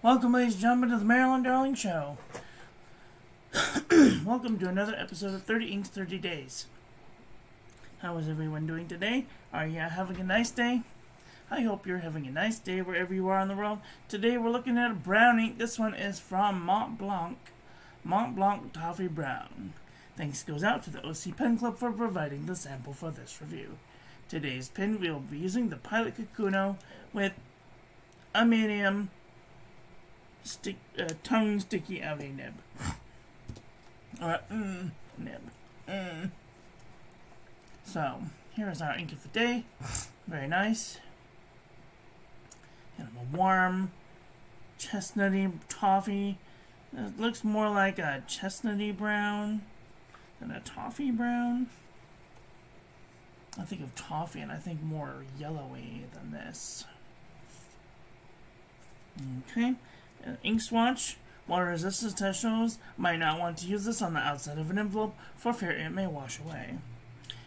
Welcome, ladies and gentlemen, to the Marilyn Darling Show. Welcome to another episode of 30 Inks, 30 Days. How is everyone doing today? Are you having a nice day? I hope you're having a nice day wherever you are in the world. Today we're looking at a brown ink. This one is from Montblanc. Montblanc Toffee Brown. Thanks goes out to the OC Pen Club for providing the sample for this review. Today's pen, we'll be using the Pilot Kakuno with a medium tongue sticky outy nib. Nib. So, here is our ink of the day. Very nice. Kind of a warm, chestnutty toffee. It looks more like a chestnutty brown than a toffee brown. I think of toffee and I think more yellowy than this. Okay. Ink swatch. Water resistance test shows might not want to use this on the outside of an envelope for fear it may wash away.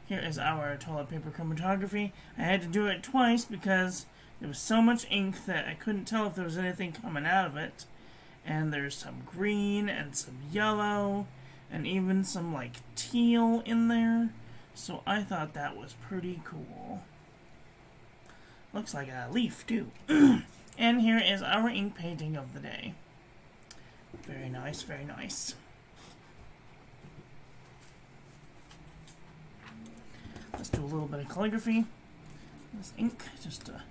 Here is our toilet paper chromatography. I had to do it twice because there was so much ink that I couldn't tell if there was anything coming out of it. And there's some green and some yellow and even some like teal in there. So I thought that was pretty cool. Looks like a leaf too. And here is our ink painting of the day. Very nice, very nice. Let's do a little bit of calligraphy. This ink, just to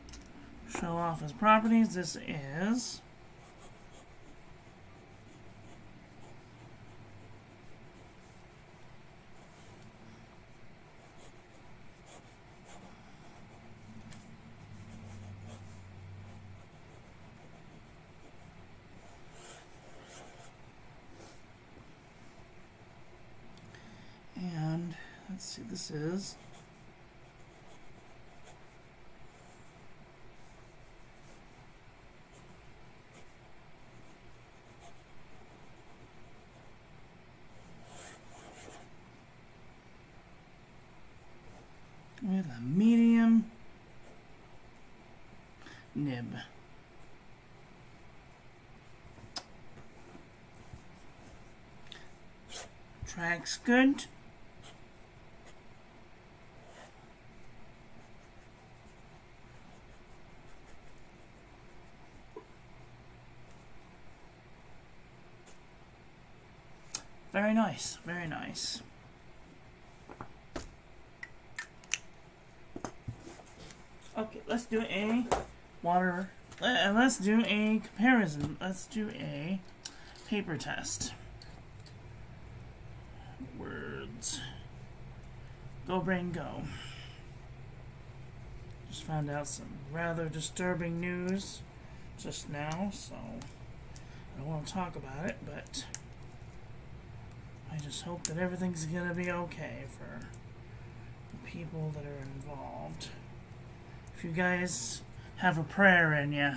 show off its properties. This is let's see, this is with a medium nib. Tracks good. Very nice, very nice. Okay, let's do a let's do a comparison. Let's do a paper test. Words. Go brain go. Just found out some rather disturbing news just now, so I don't want to talk about it, but I just hope that everything's gonna be okay for the people that are involved. If you guys have a prayer in you,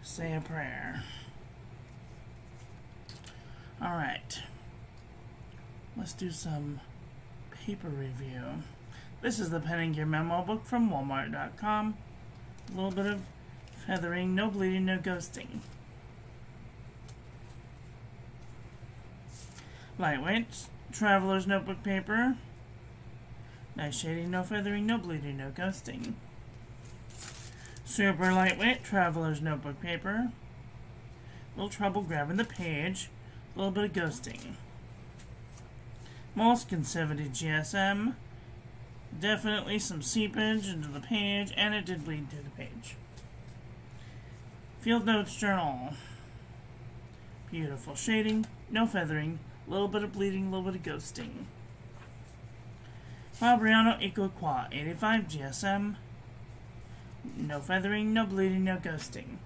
say a prayer. Alright. Let's do some paper review. This is the Pen and Gear Memo Book from Walmart.com. A little bit of feathering, no bleeding, no ghosting. Lightweight, Traveler's Notebook paper. Nice shading, no feathering, no bleeding, no ghosting. Super lightweight, Traveler's Notebook paper. Little trouble grabbing the page. A little bit of ghosting. Moleskine 70 GSM. Definitely some seepage into the page, and it did bleed through the page. Field Notes Journal. Beautiful shading, no feathering. A little bit of bleeding, a little bit of ghosting. Fabriano Eco Qua 85 GSM. No feathering, no bleeding, no ghosting.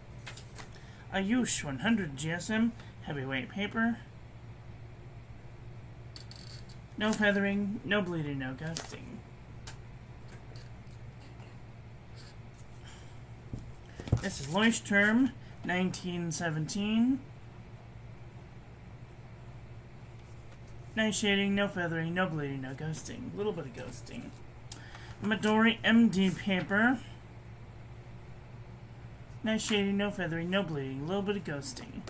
Ayush 100 GSM. Heavyweight paper. No feathering, no bleeding, no ghosting. This is Leuchtturm 1917. Nice shading, no feathering, no bleeding, no ghosting. A little bit of ghosting. Midori MD paper. Nice shading, no feathering, no bleeding, a little bit of ghosting.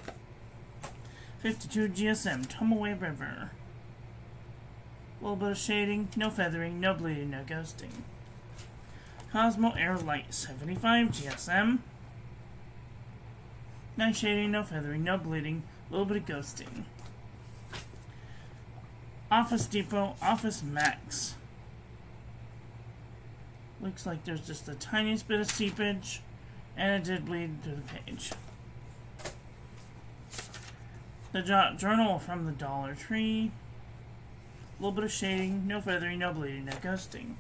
52 GSM, Tomoe River. A little bit of shading, no feathering, no bleeding, no ghosting. Cosmo Air Light, 75 GSM. Nice shading, no feathering, no bleeding, a little bit of ghosting. Office Depot, Office Max. Looks like there's just the tiniest bit of seepage, and it did bleed through the page. The Journal from the Dollar Tree. A little bit of shading, no feathering, no bleeding, no ghosting.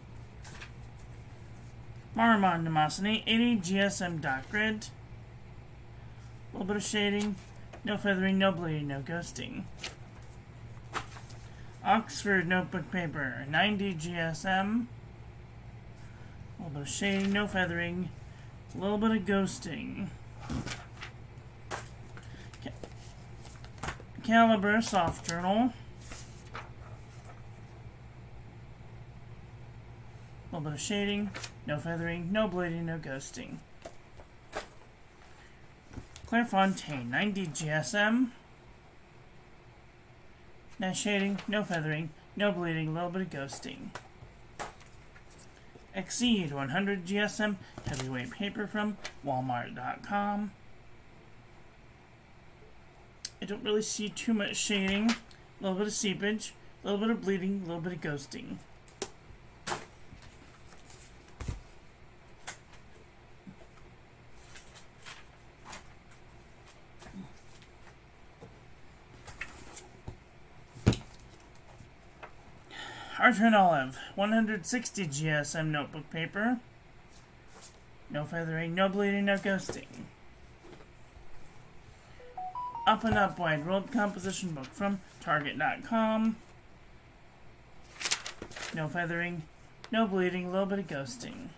Marimon Namasane, 80 GSM dot grid. A little bit of shading, no feathering, no bleeding, no ghosting. Oxford Notebook Paper, 90 GSM. A little bit of shading, no feathering, a little bit of ghosting. Caliber Soft Journal. A little bit of shading, no feathering, no bleeding, no ghosting. Clairefontaine, 90 GSM. Nice shading, no feathering, no bleeding, a little bit of ghosting. Exceed 100 GSM heavyweight paper from Walmart.com. I don't really see too much shading, a little bit of seepage, a little bit of bleeding, a little bit of ghosting. Archer and Olive, 160 GSM notebook paper. No feathering, no bleeding, no ghosting. Up and Up Wide World composition book from Target.com. No feathering, no bleeding, a little bit of ghosting.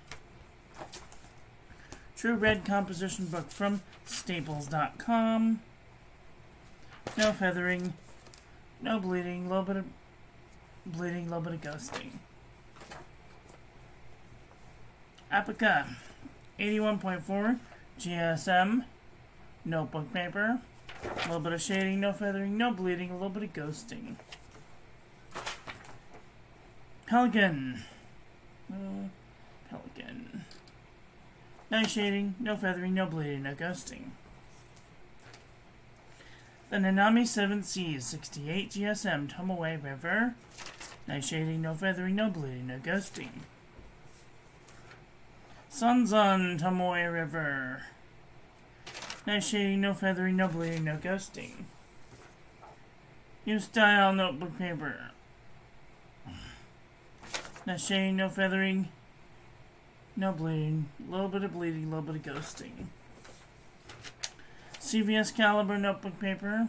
True Red composition book from Staples.com. No feathering, no bleeding, a little bit of bleeding, a little bit of ghosting. Apica, 81.4 GSM notebook paper. A little bit of shading, no feathering, no bleeding, a little bit of ghosting. Pelican. Pelican. Nice shading, no feathering, no bleeding, no ghosting. The Nanami 7 Seas, 68 GSM Tomoe River. Nice shading, no feathering, no bleeding, no ghosting. Sunzon Tomoe River. Nice shading, no feathering, no bleeding, no ghosting. New Style notebook paper. Nice shading, no feathering, no bleeding, a little bit of bleeding, a little bit of ghosting. CVS Caliber notebook paper.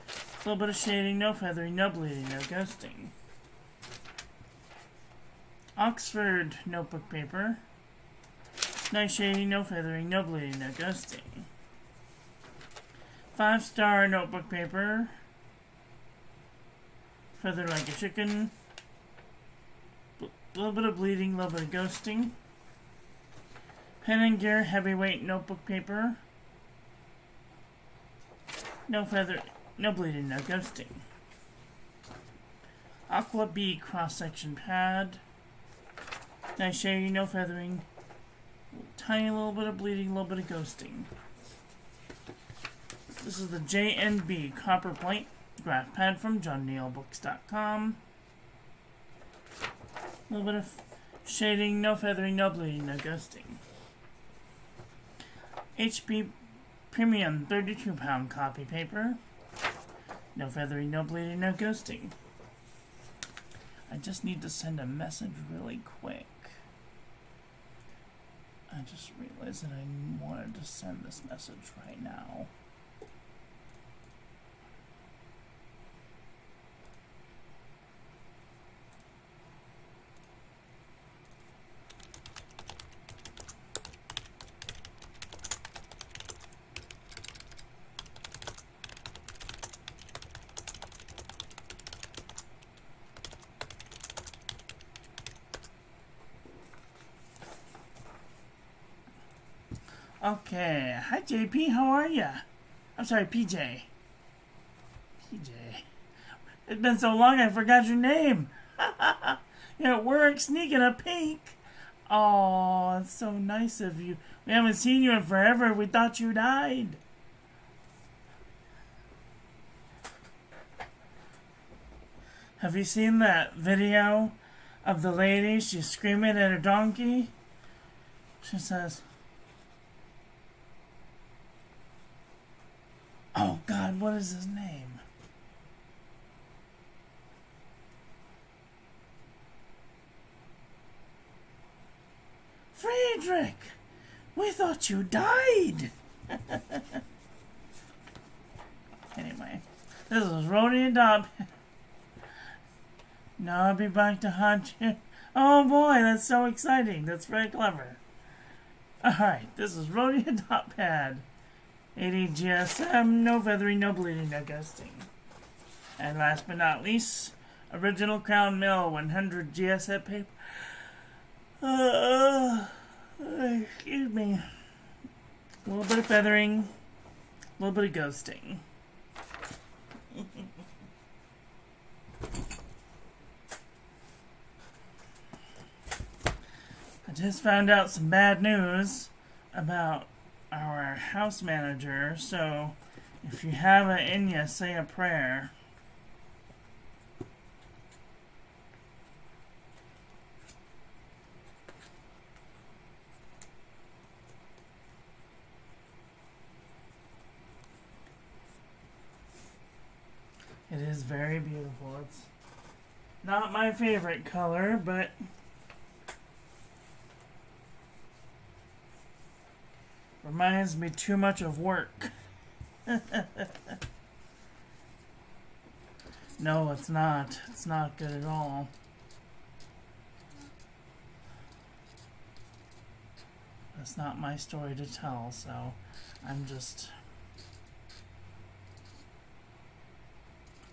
A little bit of shading, no feathering, no bleeding, no ghosting. Oxford notebook paper. Nice shading, no feathering, no bleeding, no ghosting. 5-star notebook paper. Feathered like a chicken. A little bit of bleeding, a little bit of ghosting. Pen and Gear heavyweight notebook paper. No feather, no bleeding, no ghosting. Aqua Bee cross-section pad. Nice shading, no feathering. Tiny little bit of bleeding, a little bit of ghosting. This is the J&B Copper Plate graph pad from JohnNeilBooks.com. A little bit of shading, no feathering, no bleeding, no ghosting. HP Premium 32-pound copy paper. No feathering, no bleeding, no ghosting. I just need to send a message really quick. I just realized that I wanted to send this message right now. Okay. Hi, JP. How are ya? I'm sorry, PJ. PJ. It's been so long I forgot your name. You're at work sneaking a peek. Oh, it's so nice of you. We haven't seen you in forever. We thought you died. Have you seen that video of the lady? She's screaming at her donkey. She says, oh God, what is his name? Friedrich! We thought you died! Anyway, this is Rhodey and Dob. Now I'll be back to haunt you. Oh boy, that's so exciting. That's very clever. Alright, this is Rhodey and Dotpad. 80 GSM, no feathering, no bleeding, no gusting. And last but not least, original Crown Mill 100 GSM paper. Excuse me. A little bit of feathering, a little bit of ghosting. I just found out some bad news about our house manager, so if you have it in you, say a prayer. It is very beautiful. It's not my favorite color, but reminds me too much of work. No, it's not. It's not good at all. That's not my story to tell, so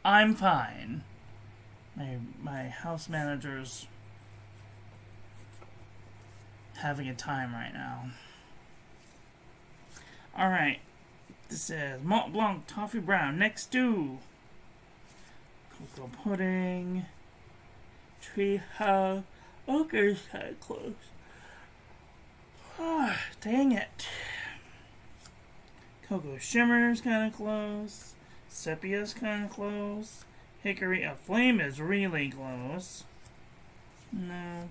I'm fine. My house manager's having a time right now. Alright, this is Montblanc Toffee Brown. Next to cocoa pudding, tree house. Okay, kind of close. Ah, dang it. Cocoa Shimmer's kind of close. Sepia's kind of close. Hickory Aflame is really close. No.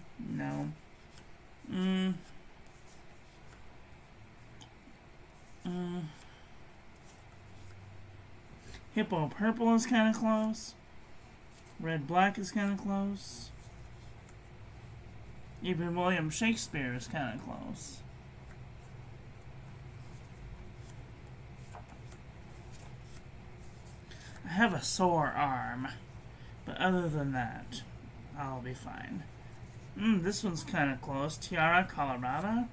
Hippo Purple is kind of close. Red Black is kind of close. Even William Shakespeare is kind of close. I have a sore arm, but other than that, I'll be fine. This one's kind of close. Tiara Colorado.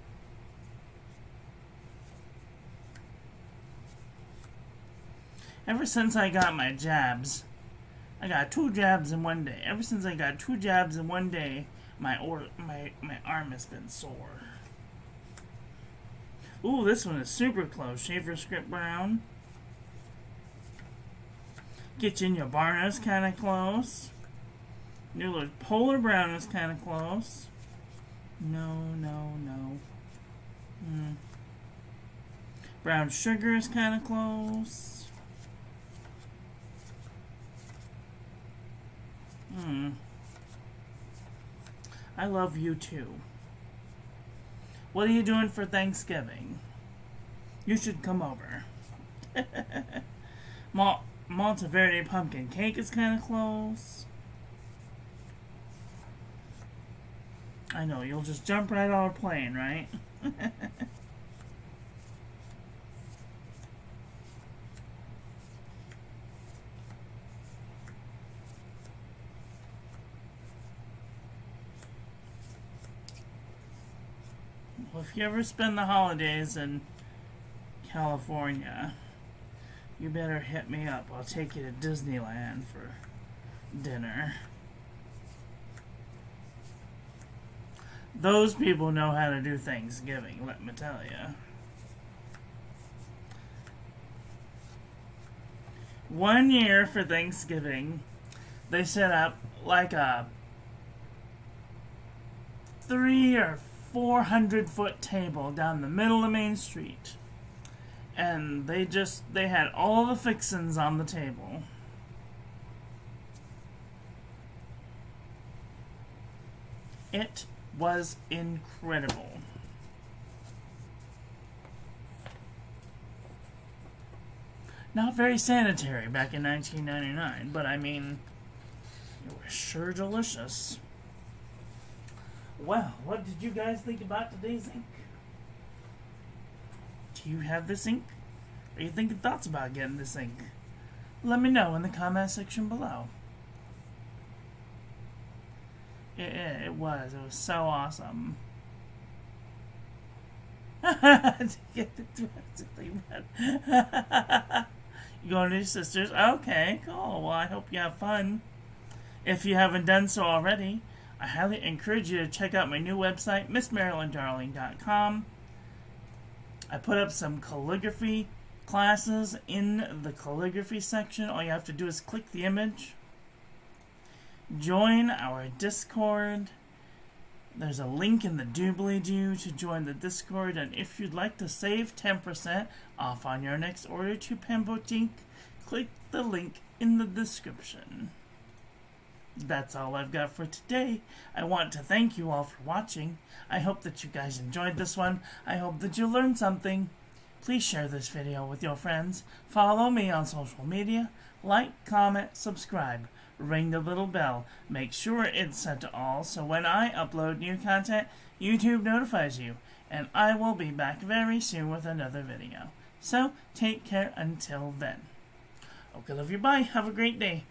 Ever since I got my jabs, I got 2 jabs in one day. Ever since I got 2 jabs in one day, my arm has been sore. Ooh, this one is super close. Schaefer Script Brown. Kitchen Yabarna is kind of close. Newler's Polar Brown is kind of close. No. Brown Sugar is kind of close. I love you too. What are you doing for Thanksgiving? You should come over. Monteverde Pumpkin Cake is kind of close. I know, you'll just jump right on a plane, right? Well, if you ever spend the holidays in California, you better hit me up. I'll take you to Disneyland for dinner. Those people know how to do Thanksgiving, let me tell you. One year for Thanksgiving, they set up like a 300 or 400 foot table down the middle of Main Street. And they had all the fixins on the table. It was incredible. Not very sanitary back in 1999, but I mean, it was sure delicious. Well, what did you guys think about today's ink? Do you have this ink? Are you thinking thoughts about getting this ink? Let me know in the comment section below. It was so awesome. You going to your sister's? Okay, cool. Well, I hope you have fun. If you haven't done so already, I highly encourage you to check out my new website, MissMarilynDarling.com. I put up some calligraphy classes in the calligraphy section. All you have to do is click the image. Join our Discord. There's a link in the doobly-doo to join the Discord, and if you'd like to save 10% off on your next order to Pen Boutique, click the link in the description. That's all I've got for today. I want to thank you all for watching. I hope that you guys enjoyed this one. I hope that you learned something. Please share this video with your friends. Follow me on social media. Like, comment, subscribe. Ring the little bell. Make sure it's set to all so when I upload new content, YouTube notifies you. And I will be back very soon with another video. So, take care until then. Okay, love you, bye. Have a great day.